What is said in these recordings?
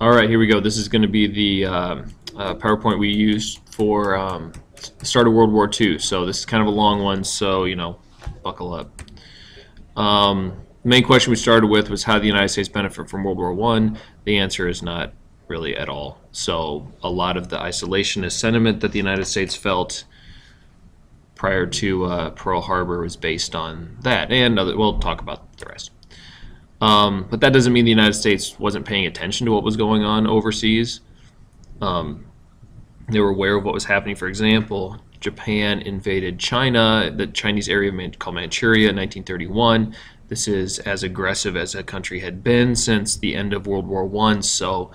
All right, here we go. This is going to be the PowerPoint we used for the start of World War II. So this is kind of a long one, so buckle up. Main question we started with was how did the United States benefit from World War I? The answer is not really at all. So a lot of the isolationist sentiment that the United States felt prior to Pearl Harbor was based on that, and we'll talk about the rest. But that doesn't mean the United States wasn't paying attention to what was going on overseas. They were aware of what was happening. For example, Japan invaded China, the Chinese area called Manchuria, in 1931. This is as aggressive as a country had been since the end of World War I. So,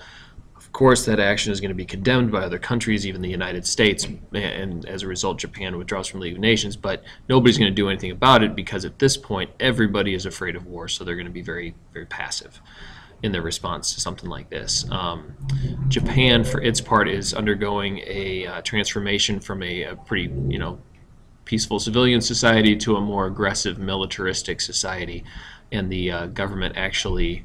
of course, that action is going to be condemned by other countries, even the United States, and as a result, Japan withdraws from the League of Nations. But nobody's going to do anything about it because at this point, everybody is afraid of war, so they're going to be very, very passive in their response to something like this. Japan, for its part, is undergoing a transformation from a pretty, peaceful civilian society to a more aggressive militaristic society, and the government actually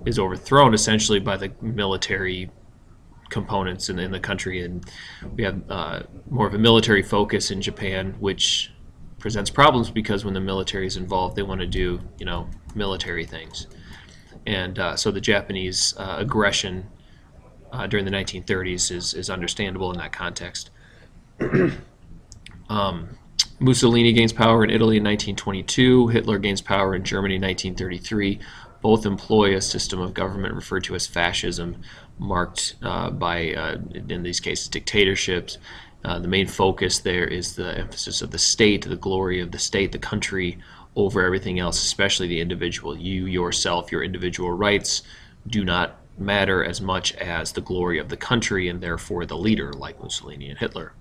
is overthrown essentially by the military components in the country, and we have more of a military focus in Japan, which presents problems because when the military is involved, they want to do military things, and so the Japanese aggression during the 1930s is understandable in that context. Mussolini gains power in Italy in 1922. Hitler gains power in Germany in 1933. Both employ a system of government referred to as fascism, marked by, in these cases, dictatorships. The main focus there is the emphasis of the state, the glory of the state, the country, over everything else, especially the individual. You, yourself, your individual rights do not matter as much as the glory of the country and therefore the leader, like Mussolini and Hitler.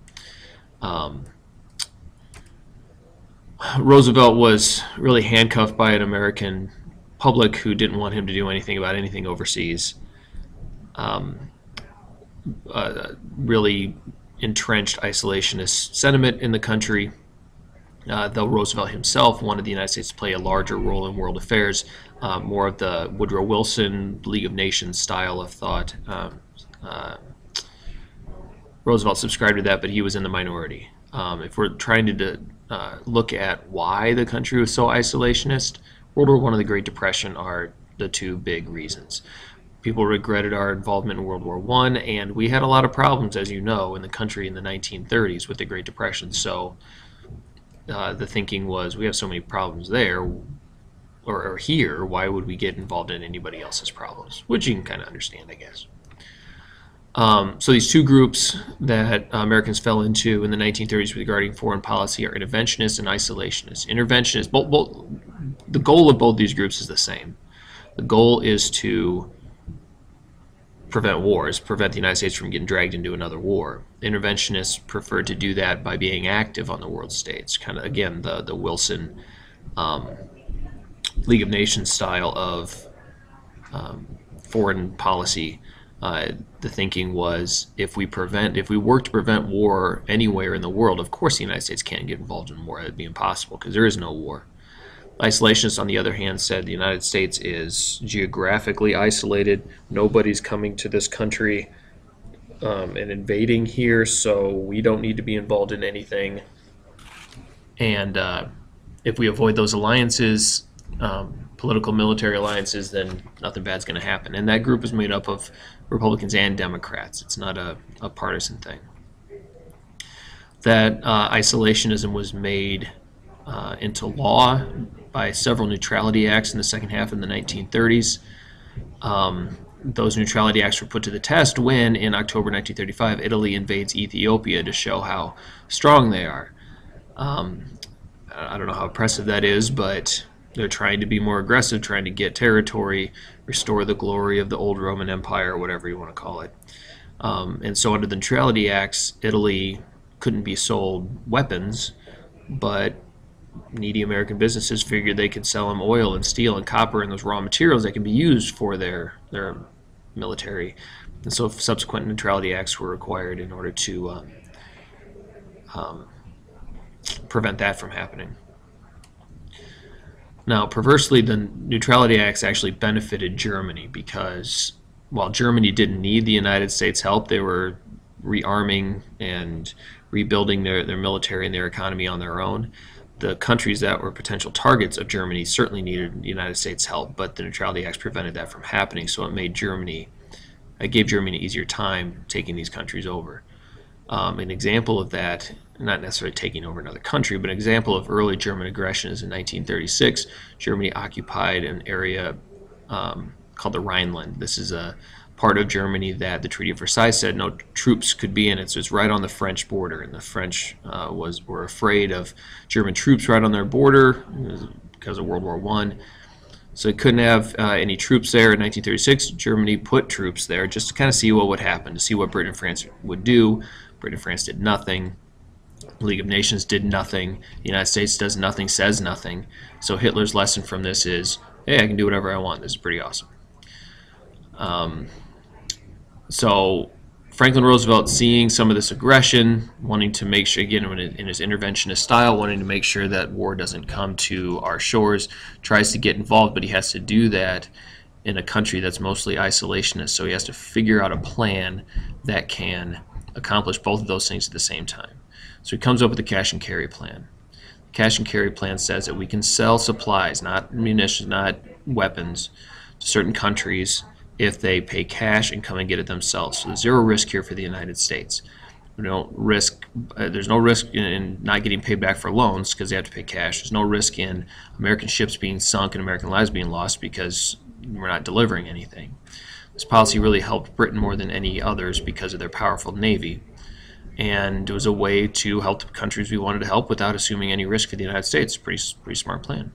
Roosevelt was really handcuffed by an American public who didn't want him to do anything about anything overseas. Really entrenched isolationist sentiment in the country, though Roosevelt himself wanted the United States to play a larger role in world affairs, more of the Woodrow Wilson League of Nations style of thought. Roosevelt subscribed to that, but he was in the minority. If we're trying to look at why the country was so isolationist, World War I and the Great Depression are the two big reasons. People regretted our involvement in World War I, and we had a lot of problems, as you know, in the country in the 1930s with the Great Depression. So the thinking was, we have so many problems there, or here, why would we get involved in anybody else's problems? Which you can kind of understand, I guess. So these two groups that Americans fell into in the 1930s regarding foreign policy are interventionists and isolationists. Interventionists, the goal of both these groups is the same. The goal is to prevent wars, prevent the United States from getting dragged into another war. Interventionists prefer to do that by being active on the world stage, kind of, again, the Wilson League of Nations style of foreign policy. The thinking was, if we work to prevent war anywhere in the world, of course the United States can't get involved in war. That'd be impossible because there is no war. Isolationists, on the other hand, said the United States is geographically isolated. Nobody's coming to this country and invading here, so we don't need to be involved in anything. And if we avoid those alliances, political military alliances, then nothing bad's going to happen. And that group is made up of Republicans and Democrats. It's not a partisan thing. That isolationism was made into law by several neutrality acts in the second half of the 1930s. Those neutrality acts were put to the test when, in October 1935, Italy invades Ethiopia to show how strong they are. I don't know how impressive that is, but they're trying to be more aggressive, trying to get territory, restore the glory of the old Roman Empire, or whatever you want to call it. And so under the neutrality acts, Italy couldn't be sold weapons, but needy American businesses figured they could sell them oil and steel and copper and those raw materials that can be used for their military. And so subsequent neutrality acts were required in order to prevent that from happening. Now, perversely, the neutrality acts actually benefited Germany because while Germany didn't need the United States' help, they were rearming and rebuilding their military and their economy on their own. The countries that were potential targets of Germany certainly needed the United States' help, but the Neutrality Acts prevented that from happening, so it gave Germany an easier time taking these countries over. An example of that, not necessarily taking over another country, but an example of early German aggression is in 1936. Germany occupied an area called the Rhineland. This is a part of Germany that the Treaty of Versailles said no troops could be in it. So it's right on the French border, and the French were afraid of German troops right on their border because of World War I. So they couldn't have any troops there. In 1936, Germany put troops there just to kind of see what would happen, to see what Britain and France would do. Britain and France did nothing. The League of Nations did nothing. The United States does nothing, says nothing. So Hitler's lesson from this is, hey, I can do whatever I want. This is pretty awesome. So Franklin Roosevelt, seeing some of this aggression, wanting to make sure, again, in his interventionist style, wanting to make sure that war doesn't come to our shores, tries to get involved, but he has to do that in a country that's mostly isolationist. So he has to figure out a plan that can accomplish both of those things at the same time. So he comes up with the cash and carry plan. The cash and carry plan says that we can sell supplies, not munitions, not weapons, to certain countries if they pay cash and come and get it themselves. So there's zero risk here for the United States. We don't risk. There's no risk in not getting paid back for loans because they have to pay cash. There's no risk in American ships being sunk and American lives being lost because we're not delivering anything. This policy really helped Britain more than any others because of their powerful navy, and it was a way to help the countries we wanted to help without assuming any risk for the United States. Pretty smart plan.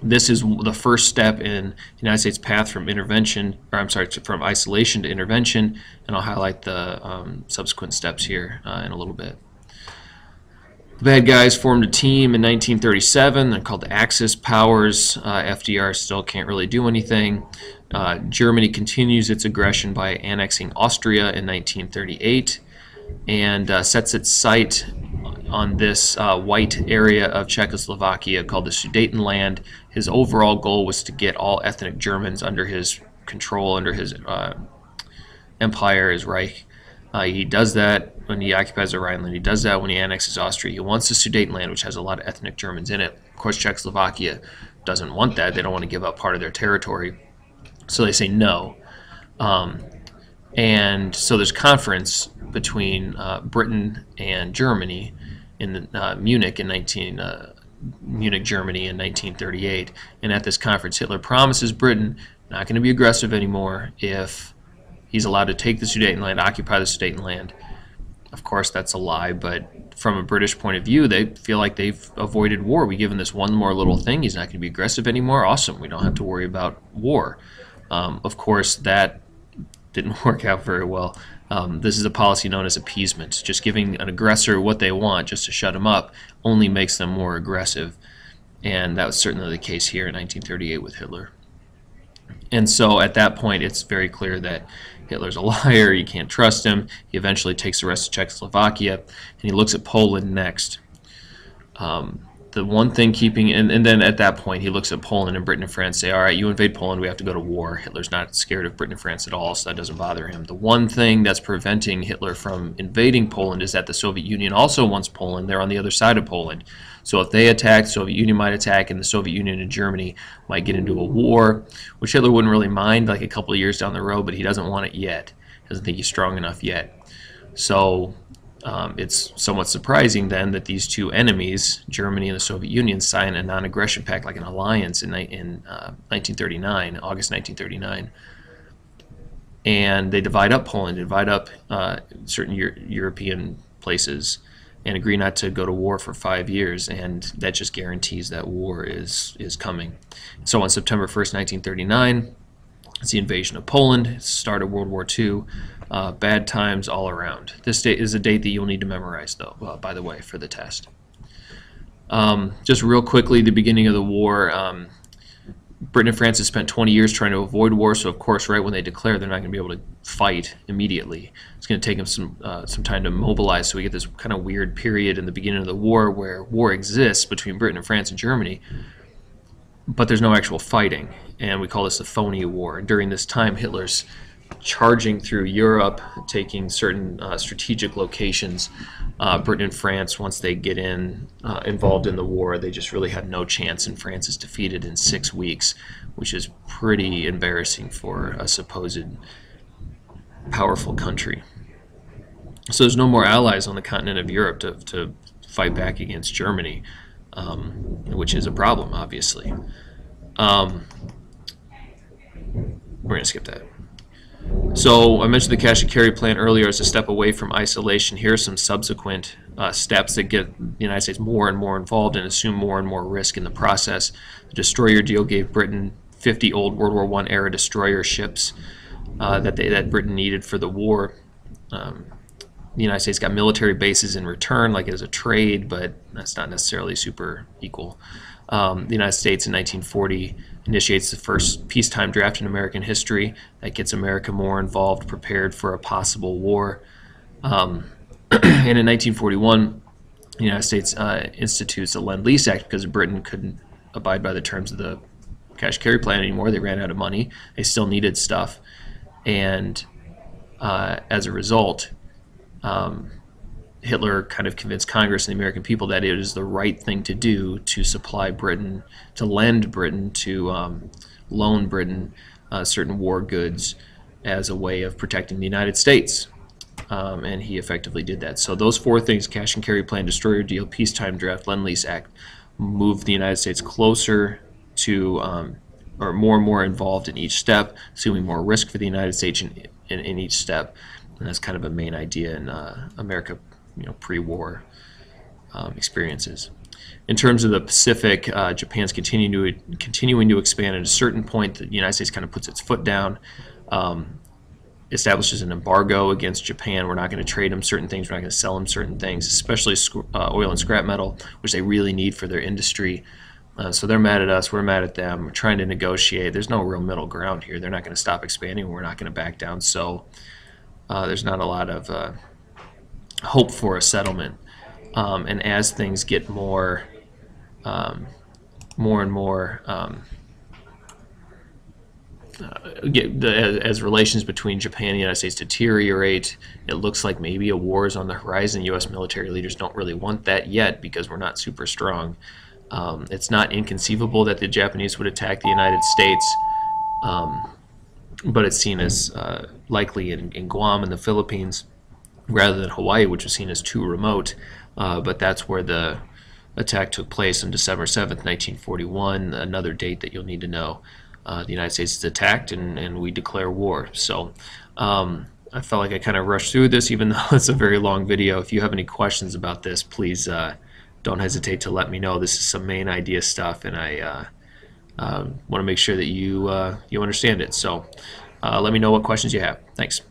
This is the first step in the United States' path from from isolation to intervention, and I'll highlight the subsequent steps here in a little bit. The bad guys formed a team in 1937. They're called the Axis powers. FDR still can't really do anything. Germany continues its aggression by annexing Austria in 1938 and sets its sight on this white area of Czechoslovakia called the Sudetenland. His overall goal was to get all ethnic Germans under his control, under his empire, his Reich. He does that when he occupies the Rhineland. He does that when he annexes Austria. He wants the Sudetenland, which has a lot of ethnic Germans in it. Of course, Czechoslovakia doesn't want that. They don't want to give up part of their territory. So they say no. And so there's a conference between Britain and Germany in Munich, Germany in 1938. And at this conference, Hitler promises Britain not going to be aggressive anymore if he's allowed to take the Sudetenland, occupy the Sudetenland. Of course, that's a lie, but from a British point of view, they feel like they've avoided war. We give him this one more little thing. He's not going to be aggressive anymore. Awesome. We don't have to worry about war. Of course, that didn't work out very well. This is a policy known as appeasement. Just giving an aggressor what they want just to shut them up only makes them more aggressive. And that was certainly the case here in 1938 with Hitler. And so at that point, it's very clear that Hitler's a liar. You can't trust him. He eventually takes the rest of Czechoslovakia, and he looks at Poland next. The one thing keeping, and then at that point he looks at Poland and Britain and France, say, all right, you invade Poland, we have to go to war. Hitler's not scared of Britain and France at all, so that doesn't bother him. The one thing that's preventing Hitler from invading Poland is that the Soviet Union also wants Poland. They're on the other side of Poland. So if they attack, the Soviet Union might attack, and the Soviet Union and Germany might get into a war, which Hitler wouldn't really mind like a couple of years down the road, but he doesn't want it yet. He doesn't think he's strong enough yet. So it's somewhat surprising then that these two enemies, Germany and the Soviet Union, sign a non-aggression pact, like an alliance in 1939, August 1939. And they divide up Poland, divide up certain European places, and agree not to go to war for 5 years, and that just guarantees that war is coming. So on September 1st, 1939, it's the invasion of Poland. It's the start of World War II. Bad times all around. This date is a date that you'll need to memorize, though, by the way, for the test. Just real quickly, the beginning of the war, Britain and France have spent 20 years trying to avoid war, so of course right when they declare, they're not going to be able to fight immediately. It's going to take them some time to mobilize, so we get this kind of weird period in the beginning of the war where war exists between Britain and France and Germany, but there's no actual fighting, and we call this the phony war. And during this time, Hitler's charging through Europe, taking certain strategic locations. Britain and France, once they get involved in the war, they just really have no chance, and France is defeated in 6 weeks, which is pretty embarrassing for a supposed powerful country. So there's no more allies on the continent of Europe to fight back against Germany, which is a problem, obviously. We're going to skip that. So I mentioned the cash and carry plan earlier as a step away from isolation. Here are some subsequent steps that get the United States more and more involved and assume more and more risk in the process. The destroyer deal gave Britain 50 old World War I era destroyer ships that Britain needed for the war. The United States got military bases in return, like as a trade, but that's not necessarily super equal. The United States in 1940 initiates the first peacetime draft in American history that gets America more involved, prepared for a possible war. And in 1941, the United States institutes the Lend-Lease Act because Britain couldn't abide by the terms of the cash carry plan anymore. They ran out of money. They still needed stuff. And as a result, Hitler kind of convinced Congress and the American people that it is the right thing to do to supply Britain, to lend Britain, to loan Britain certain war goods as a way of protecting the United States. And he effectively did that. So those 4 things, cash and carry plan, destroyer deal, peacetime draft, Lend-Lease Act, moved the United States closer to, or more and more involved in each step, assuming more risk for the United States in each step. And that's kind of a main idea in America, pre-war experiences. In terms of the Pacific, Japan's continuing to expand. At a certain point, the United States kind of puts its foot down, establishes an embargo against Japan. We're not going to trade them certain things. We're not going to sell them certain things, especially oil and scrap metal, which they really need for their industry. So they're mad at us. We're mad at them. We're trying to negotiate. There's no real middle ground here. They're not going to stop expanding. We're not going to back down. So there's not a lot of hope for a settlement. And as things get more and more, as relations between Japan and the United States deteriorate, it looks like maybe a war is on the horizon. U.S. military leaders don't really want that yet because we're not super strong. It's not inconceivable that the Japanese would attack the United States, but it's seen as likely in Guam and the Philippines rather than Hawaii, which was seen as too remote. But that's where the attack took place on December 7th, 1941, another date that you'll need to know. The United States is attacked and we declare war. So I felt like I kind of rushed through this, even though it's a very long video. If you have any questions about this, please don't hesitate to let me know. This is some main idea stuff, and I want to make sure that you understand it. So let me know what questions you have. Thanks.